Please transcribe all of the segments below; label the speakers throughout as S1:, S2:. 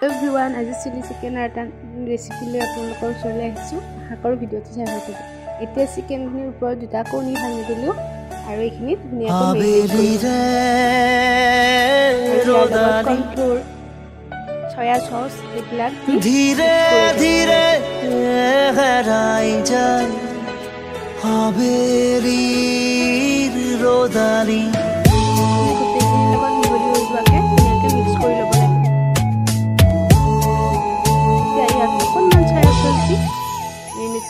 S1: everyone आज chilli chicken এটা recipe লৈ আপোনালোকৰ ওচৰলৈ আহিছো হাকৰ ভিডিঅ'টো চাই ভাল পাব এতিয়া চিকেনখিনিৰ ওপৰত দুটা কণী ভাঙি দিলো আৰু এইখিনি ধুনীয়াকৈ কৰ্নফ্লোৰ সয়া সস এইবিলাক
S2: ধীরে ধীরে হেরাই যায় হাবেরির রোদালি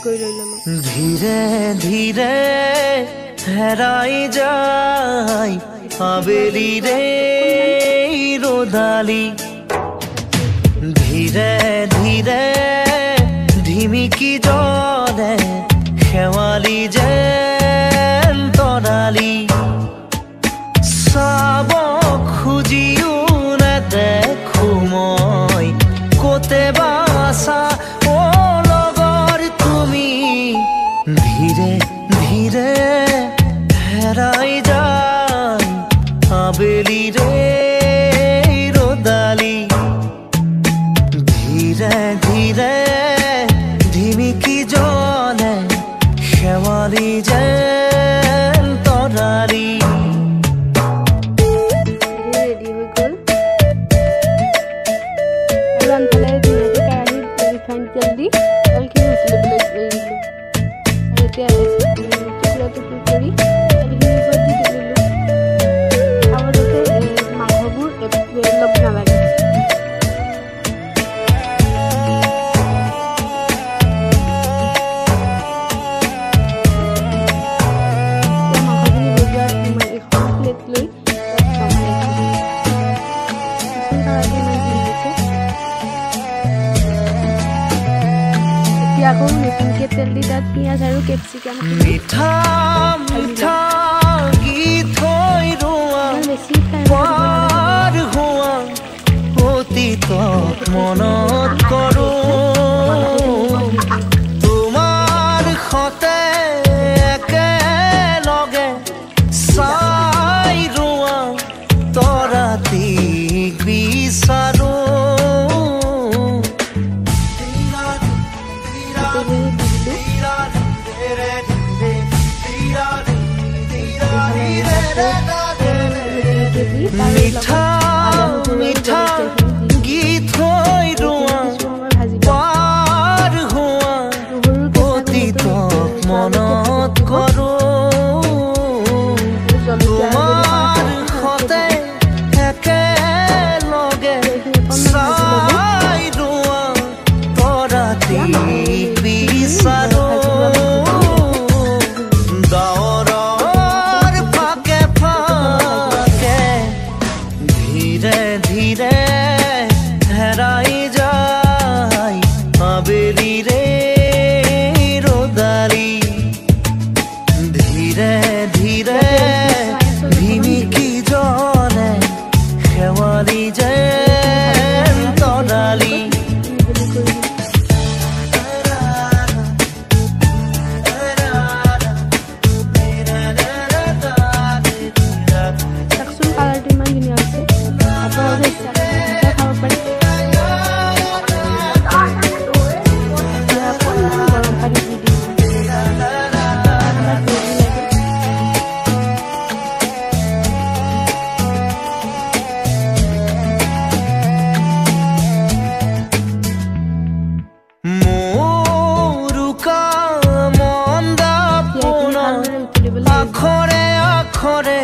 S2: धीरे धीरे हेराई जाय हावेली रे रोदाली धीरे धीरे ढिमिकी जले शेवाली जेन तराली साब खुजियो नेदेखो मैं कोते बासा धीरे धीरे हेराई जाय हावेली रे रोदाली धीरे धीरे ढिमिकी जले शेवाली जेन तराली
S1: रेडी हो गल आनफाले धुनियाके केराहीत रिफाइंड तेल দি অলখিনি উতলিবলৈ দিলো এতিয়া টুকুৰা টুকুৰি কৰি এইখিনি ওপৰত দি দিলো আৰু যাতে মাংসবোৰ লগ নালাগে तेल दी दात पियाज और कैप्सिकम
S2: मीठा मीठा गीत होई रुआ पार हुआ होती तो मनत करो तुम्हार खते एके लगे साई रुआ तोरा तीक बिसारो मीठा मीठा गीत होई रुआ पार हुआ अतीत मनत करो तुम्हार खते एके लगे साई रुआ तोरा तीक बिसारो धीरे हेराई जाय हावेली रे रोदाली धीरे धीरे ढिमिकी जले शेवाली जेन तराली আখরে আখরে